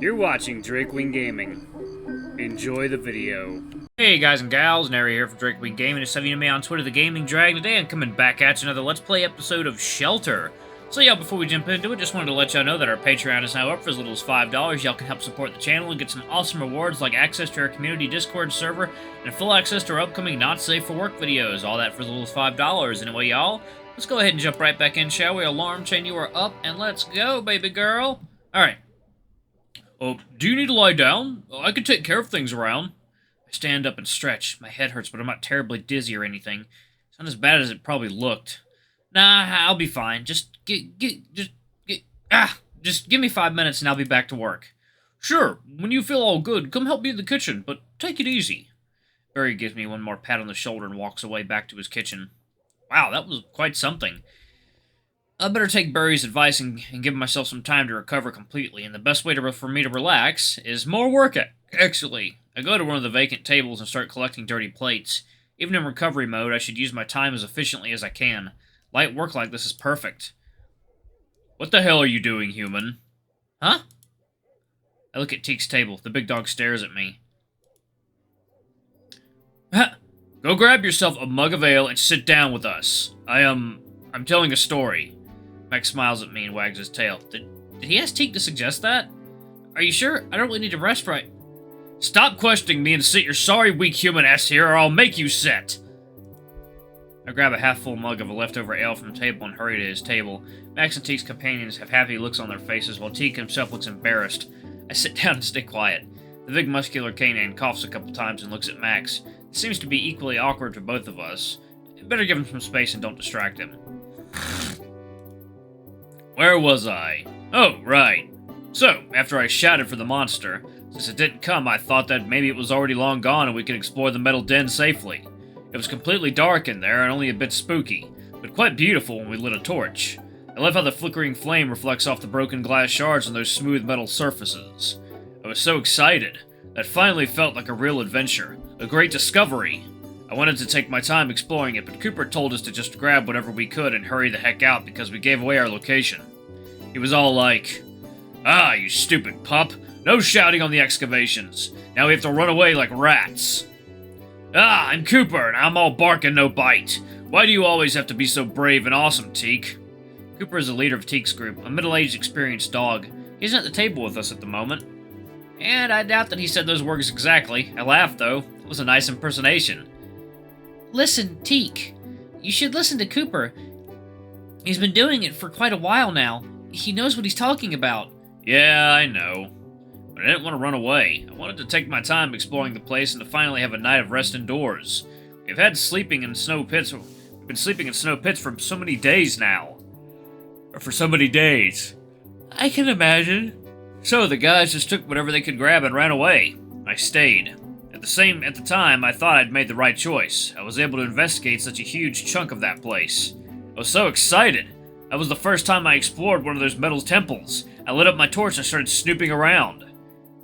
You're watching Drakewing Gaming. Enjoy the video. Hey guys and gals, Nary here from Drakewing Gaming. It's me on Twitter, the Gaming Dragon. Today I'm coming back at you another Let's Play episode of Shelter. So yeah, before we jump into it, just wanted to let y'all know that our Patreon is now up for as little as $5. Y'all can help support the channel and get some awesome rewards like access to our community Discord server and full access to our upcoming Not Safe for Work videos. All that for as little as $5. Anyway, y'all, let's go ahead and jump right back in, shall we? Alarm chain, you are up, and let's go, baby girl. Alright. Do you need to lie down? I can take care of things around. I stand up and stretch. My head hurts, but I'm not terribly dizzy or anything. It's not as bad as it probably looked. Nah, I'll be fine. Just give me 5 minutes and I'll be back to work. Sure, when you feel all good, come help me in the kitchen, but take it easy. Barry gives me one more pat on the shoulder and walks away back to his kitchen. Wow, that was quite something. I better take Barry's advice and give myself some time to recover completely, and the best way for me to relax is more work, actually. I go to one of the vacant tables and start collecting dirty plates. Even in recovery mode, I should use my time as efficiently as I can. Light work like this is perfect. What the hell are you doing, human? Huh? I look at Teak's table. The big dog stares at me. Go grab yourself a mug of ale and sit down with us. I'm telling a story. Max smiles at me and wags his tail. Did he ask Teak to suggest that? Are you sure? I don't really need to rest right. Stop questioning me and sit your sorry, weak human ass here, or I'll make you sit. I grab a half-full mug of a leftover ale from the table and hurry to his table. Max and Teak's companions have happy looks on their faces, while Teak himself looks embarrassed. I sit down and stay quiet. The big muscular canine coughs a couple times and looks at Max. It seems to be equally awkward for both of us. Better give him some space and don't distract him. Where was I? Oh, right. So, after I shouted for the monster, since it didn't come, I thought that maybe it was already long gone and we could explore the metal den safely. It was completely dark in there and only a bit spooky, but quite beautiful when we lit a torch. I love how the flickering flame reflects off the broken glass shards on those smooth metal surfaces. I was so excited. That finally felt like a real adventure, a great discovery. I wanted to take my time exploring it, but Cooper told us to just grab whatever we could and hurry the heck out because we gave away our location. He was all like, "Ah, you stupid pup. No shouting on the excavations. Now we have to run away like rats." "Ah, I'm Cooper, and I'm all bark and no bite. Why do you always have to be so brave and awesome, Teak?" Cooper is the leader of Teak's group, a middle-aged, experienced dog. He's at the table with us at the moment. And I doubt that he said those words exactly. I laughed, though. It was a nice impersonation. Listen, Teak. You should listen to Cooper. He's been doing it for quite a while now. He knows what he's talking about. Yeah, I know. But I didn't want to run away. I wanted to take my time exploring the place and to finally have a night of rest indoors. We've been sleeping in snow pits for so many days now. Or for so many days. I can imagine. So the guys just took whatever they could grab and ran away. I stayed. At the time, I thought I'd made the right choice. I was able to investigate such a huge chunk of that place. I was so excited. That was the first time I explored one of those metal temples. I lit up my torch and started snooping around. There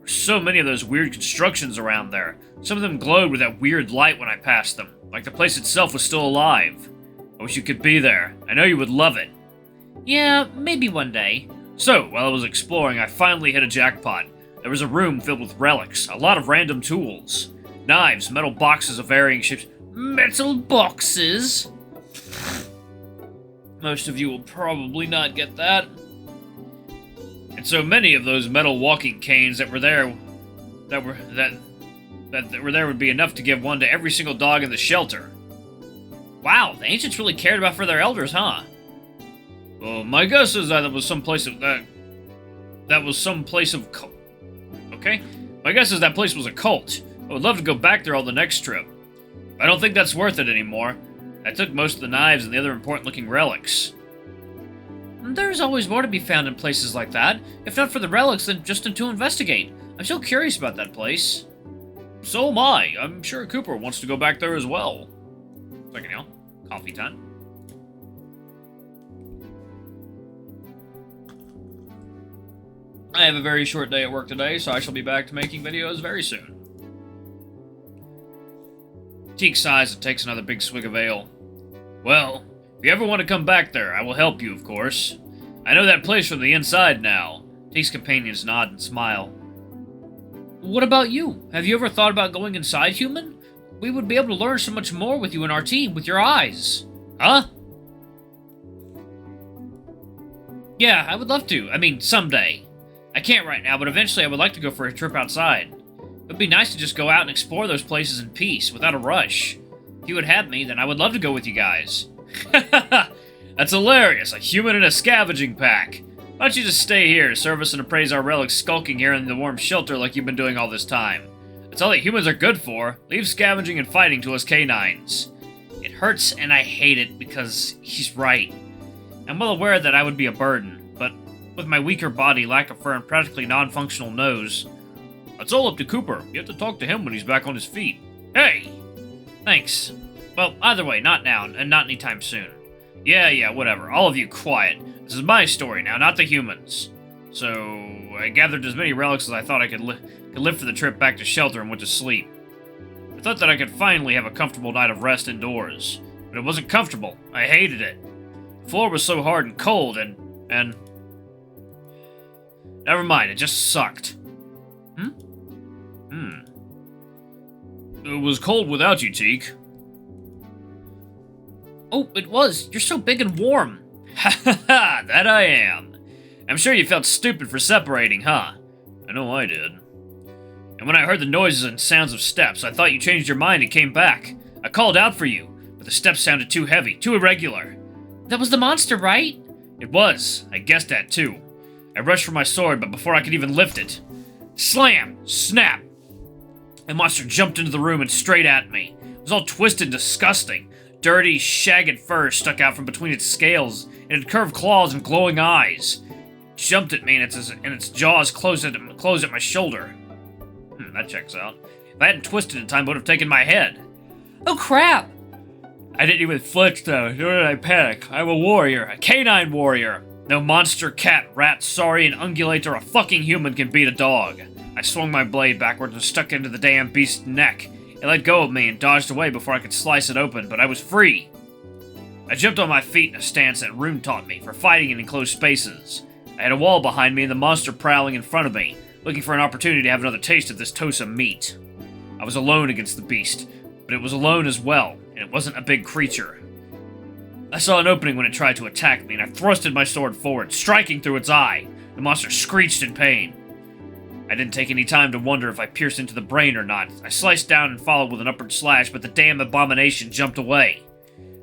were so many of those weird constructions around there. Some of them glowed with that weird light when I passed them, like the place itself was still alive. I wish you could be there. I know you would love it. Yeah, maybe one day. So, while I was exploring, I finally hit a jackpot. There was a room filled with relics, a lot of random tools. Knives, metal boxes of varying shapes. Metal boxes? Most of you will probably not get that. And so many of those metal walking canes that were there would be enough to give one to every single dog in the shelter. Wow, the ancients really cared about for their elders, huh? Well, my guess is that it was some place of Okay? My guess is that place was a cult. I would love to go back there on the next trip. I don't think that's worth it anymore. I took most of the knives and the other important-looking relics. There's always more to be found in places like that. If not for the relics, then just to investigate. I'm so curious about that place. So am I. I'm sure Cooper wants to go back there as well. Second, coffee time. I have a very short day at work today, so I shall be back to making videos very soon. Teak sighs and takes another big swig of ale. Well, if you ever want to come back there, I will help you, of course. I know that place from the inside now. Teak's companions nod and smile. What about you? Have you ever thought about going inside human? We would be able to learn so much more with you and our team, with your eyes. Huh? Yeah, I would love to. I mean, someday. I can't right now, but eventually I would like to go for a trip outside. It would be nice to just go out and explore those places in peace, without a rush. If you would have me, then I would love to go with you guys. That's hilarious, a human in a scavenging pack. Why don't you just stay here, serve us and appraise our relics skulking here in the warm shelter like you've been doing all this time? That's all that humans are good for. Leave scavenging and fighting to us canines. It hurts and I hate it because he's right. I'm well aware that I would be a burden, but with my weaker body, lack of fur, and practically non-functional nose, that's all up to Cooper. You have to talk to him when he's back on his feet. Hey! Thanks. Well, either way, not now, and not anytime soon. Yeah, whatever. All of you quiet. This is my story now, not the humans. So, I gathered as many relics as I thought I could live for the trip back to shelter and went to sleep. I thought that I could finally have a comfortable night of rest indoors. But it wasn't comfortable. I hated it. The floor was so hard and cold, and... Never mind, it just sucked. It was cold without you, Teak. Oh, it was. You're so big and warm. Ha ha ha, that I am. I'm sure you felt stupid for separating, huh? I know I did. And when I heard the noises and sounds of steps, I thought you changed your mind and came back. I called out for you, but the steps sounded too heavy, too irregular. That was the monster, right? It was. I guessed that, too. I rushed for my sword, but before I could even lift it... Slam! Snap! The monster jumped into the room and straight at me. It was all twisted and disgusting. Dirty, shagged fur stuck out from between its scales, and it had curved claws and glowing eyes. It jumped at me, and its jaws closed at my shoulder. That checks out. If I hadn't twisted in time, it would have taken my head. Oh, crap! I didn't even flinch, though, nor did I panic. I'm a warrior, a canine warrior. No monster, cat, rat, saurian, ungulate, or a fucking human can beat a dog. I swung my blade backwards and stuck into the damn beast's neck. It let go of me and dodged away before I could slice it open, but I was free. I jumped on my feet in a stance that Rune taught me for fighting in enclosed spaces. I had a wall behind me and the monster prowling in front of me, looking for an opportunity to have another taste of this Tosa meat. I was alone against the beast, but it was alone as well, and it wasn't a big creature. I saw an opening when it tried to attack me, and I thrusted my sword forward, striking through its eye. The monster screeched in pain. I didn't take any time to wonder if I pierced into the brain or not. I sliced down and followed with an upward slash, but the damn abomination jumped away.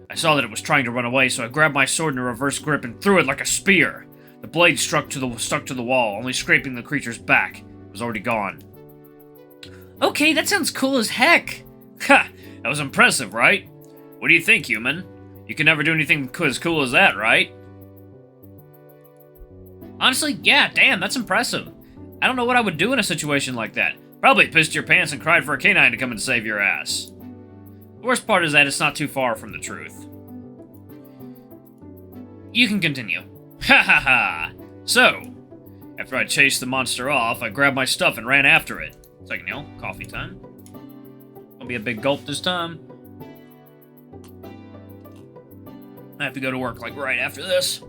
I saw that it was trying to run away, so I grabbed my sword in a reverse grip and threw it like a spear. The blade stuck to the wall, only scraping the creature's back. It was already gone. Okay, that sounds cool as heck. Ha! That was impressive, right? What do you think, human? You can never do anything as cool as that, right? Honestly, yeah, damn, that's impressive. I don't know what I would do in a situation like that. Probably pissed your pants and cried for a canine to come and save your ass. The worst part is that it's not too far from the truth. You can continue. Ha ha ha! So, after I chased the monster off, I grabbed my stuff and ran after it. Second meal, coffee time. Gonna be a big gulp this time. I have to go to work, like, right after this.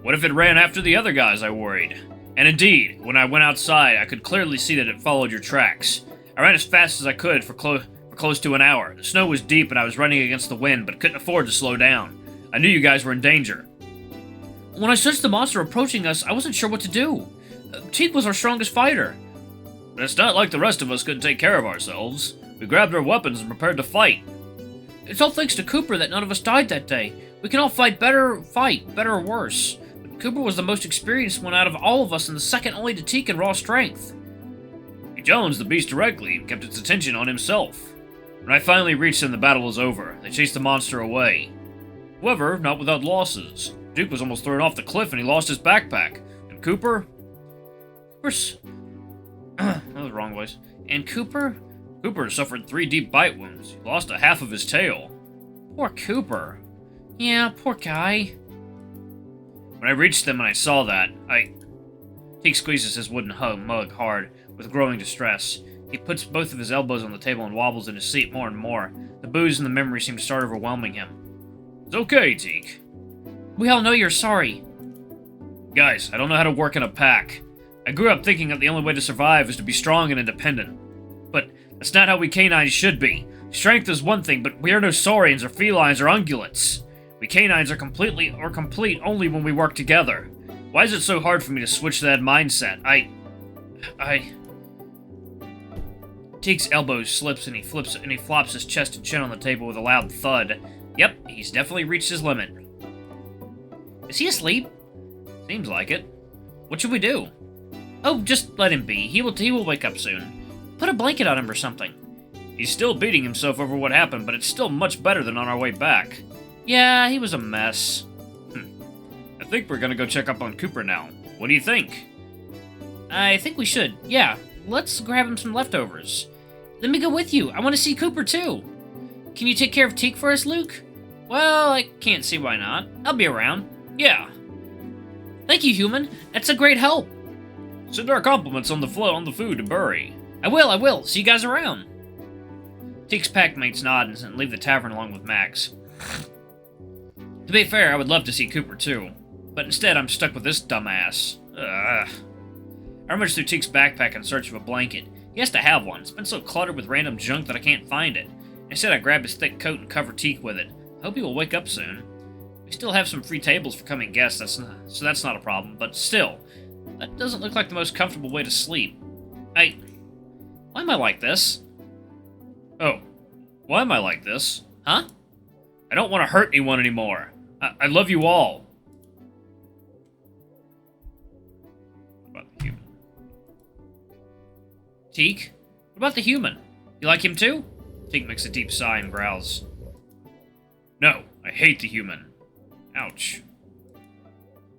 What if it ran after the other guys, I worried. And indeed, when I went outside, I could clearly see that it followed your tracks. I ran as fast as I could for close to an hour. The snow was deep and I was running against the wind, but couldn't afford to slow down. I knew you guys were in danger. When I sensed the monster approaching us, I wasn't sure what to do. Teak was our strongest fighter. But it's not like the rest of us couldn't take care of ourselves. We grabbed our weapons and prepared to fight. It's all thanks to Cooper that none of us died that day. We can all fight better or worse. But Cooper was the most experienced one out of all of us and the second only to Teak in raw strength. He challenged the beast directly and kept its attention on himself. When I finally reached him, the battle was over. They chased the monster away. However, not without losses. Duke was almost thrown off the cliff and he lost his backpack. And Cooper? That was the wrong voice. And Cooper? Cooper suffered 3 deep bite wounds. He lost a half of his tail. Poor Cooper. Yeah, poor guy. When I reached them and I saw that, Teak squeezes his wooden mug hard, with growing distress. He puts both of his elbows on the table and wobbles in his seat more and more. The booze and the memory seem to start overwhelming him. It's okay, Teak. We all know you're sorry. Guys, I don't know how to work in a pack. I grew up thinking that the only way to survive is to be strong and independent. But that's not how we canines should be. Strength is one thing, but we are no saurians or felines or ungulates. We canines are complete only when we work together. Why is it so hard for me to switch to that mindset? Teak's elbow slips and he flops his chest and chin on the table with a loud thud. Yep, he's definitely reached his limit. Is he asleep? Seems like it. What should we do? Oh, just let him be. He will wake up soon. Put a blanket on him or something. He's still beating himself over what happened, but it's still much better than on our way back. Yeah, he was a mess. I think we're gonna go check up on Cooper now. What do you think? I think we should. Yeah, let's grab him some leftovers. Let me go with you. I want to see Cooper too. Can you take care of Teak for us, Luke? Well, I can't see why not. I'll be around. Yeah. Thank you, human. That's a great help. Send our compliments on the food to Burry. I will. See you guys around. Teak's packmates nod and leave the tavern along with Max. To be fair, I would love to see Cooper too, but instead I'm stuck with this dumbass. Ugh. I rummage through Teak's backpack in search of a blanket. He has to have one. It's been so cluttered with random junk that I can't find it. Instead, I grab his thick coat and cover Teak with it. I hope he will wake up soon. We still have some free tables for coming guests, so that's not a problem, but still, that doesn't look like the most comfortable way to sleep. Why am I like this? Oh, why am I like this? Huh? I don't want to hurt anyone anymore. I love you all. What about the human? Teak? What about the human? You like him too? Teak makes a deep sigh and growls. No, I hate the human. Ouch.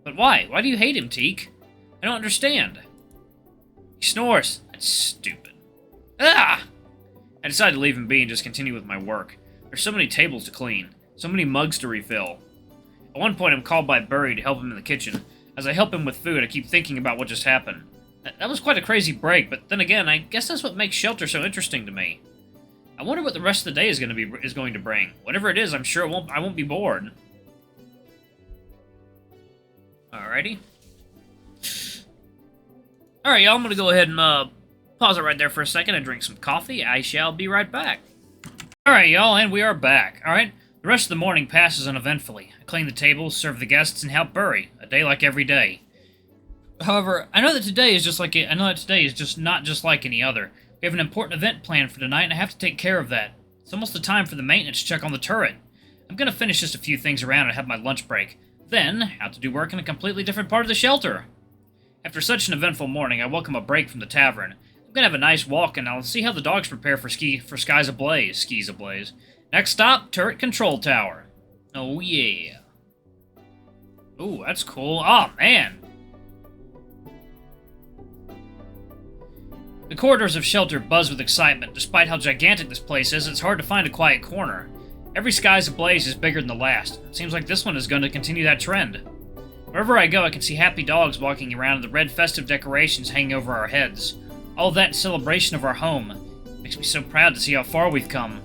But why? Why do you hate him, Teak? I don't understand. He snores. That's stupid. Ah! I decide to leave him be and just continue with my work. There's so many tables to clean, so many mugs to refill. At one point, I'm called by Burry to help him in the kitchen. As I help him with food, I keep thinking about what just happened. That was quite a crazy break, but then again, I guess that's what makes Shelter so interesting to me. I wonder what the rest of the day is going to bring. Whatever it is, I'm sure I won't be bored. Alrighty. Alright, y'all, I'm gonna go ahead and pause it right there for a second and drink some coffee. I shall be right back. Alright, y'all, and we are back. Alright, the rest of the morning passes uneventfully. I clean the tables, serve the guests, and help Burry. A day like every day. However, I know that today is just not just like any other. We have an important event planned for tonight, and I have to take care of that. It's almost the time for the maintenance check on the turret. I'm gonna finish just a few things around and have my lunch break. Then, out to do work in a completely different part of the shelter. After such an eventful morning, I welcome a break from the tavern. I'm gonna have a nice walk, and I'll see how the dogs prepare for Skies Ablaze. Next stop, turret control tower. Oh yeah. Ooh, that's cool. Oh man. The corridors of Shelter buzz with excitement. Despite how gigantic this place is, it's hard to find a quiet corner. Every Skies Ablaze is bigger than the last. It seems like this one is going to continue that trend. Wherever I go, I can see happy dogs walking around and the red festive decorations hanging over our heads. All that in celebration of our home. It makes me so proud to see how far we've come.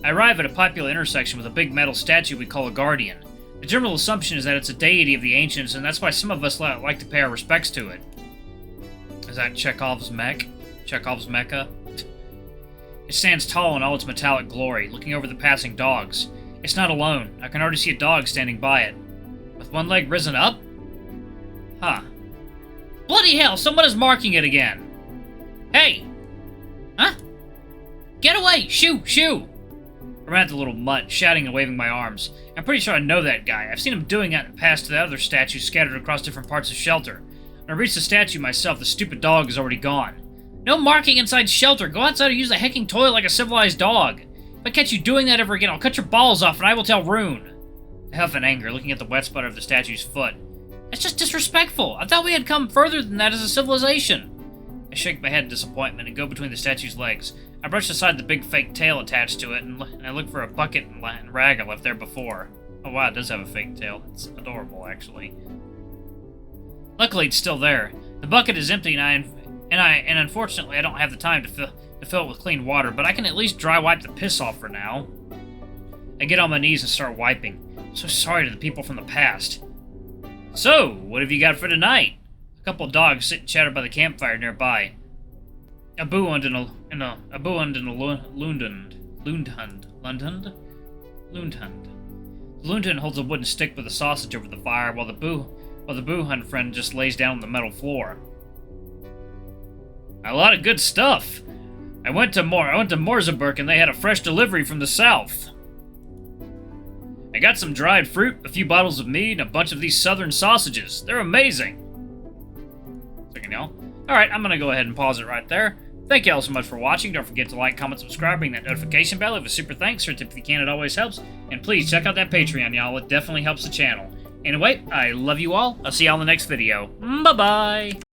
I arrive at a popular intersection with a big metal statue we call a guardian. The general assumption is that it's a deity of the ancients, and that's why some of us like to pay our respects to it. Is that Chekhov's mech? Chekhov's mecha? It stands tall in all its metallic glory, looking over the passing dogs. It's not alone. I can already see a dog standing by it. With one leg risen up? Huh. Bloody hell, someone is marking it again! Hey! Huh? Get away! Shoo! Shoo! I ran at the little mutt, shouting and waving my arms. I'm pretty sure I know that guy. I've seen him doing that in the past to the other statues scattered across different parts of Shelter. When I reach the statue myself, the stupid dog is already gone. No marking inside Shelter! Go outside and use the hecking toilet like a civilized dog! If I catch you doing that ever again, I'll cut your balls off and I will tell Rune! I huff in anger, looking at the wet spot of the statue's foot. That's just disrespectful! I thought we had come further than that as a civilization! I shake my head in disappointment and go between the statue's legs. I brush aside the big fake tail attached to it, and I look for a bucket and rag I left there before. Oh wow, it does have a fake tail. It's adorable, actually. Luckily, it's still there. The bucket is empty, and unfortunately, I don't have the time to fill it with clean water, but I can at least dry wipe the piss off for now. I get on my knees and start wiping. I'm so sorry to the people from the past. So, what have you got for tonight? A couple of dogs sit and chatter by the campfire nearby. A boohund and a loondhund. Lundhund? Loondhund. The loondhund holds a wooden stick with a sausage over the fire, while the boohund friend just lays down on the metal floor. A lot of good stuff. I went to Morzeburg and they had a fresh delivery from the south. I got some dried fruit, a few bottles of mead, and a bunch of these southern sausages. They're amazing. Alright, I'm gonna go ahead and pause it right there. Thank you all so much for watching. Don't forget to like, comment, subscribe, ring that notification bell. Leave a super thanks or a tip if you can, it always helps. And please check out that Patreon, y'all. It definitely helps the channel. Anyway, I love you all. I'll see y'all in the next video. Bye-bye!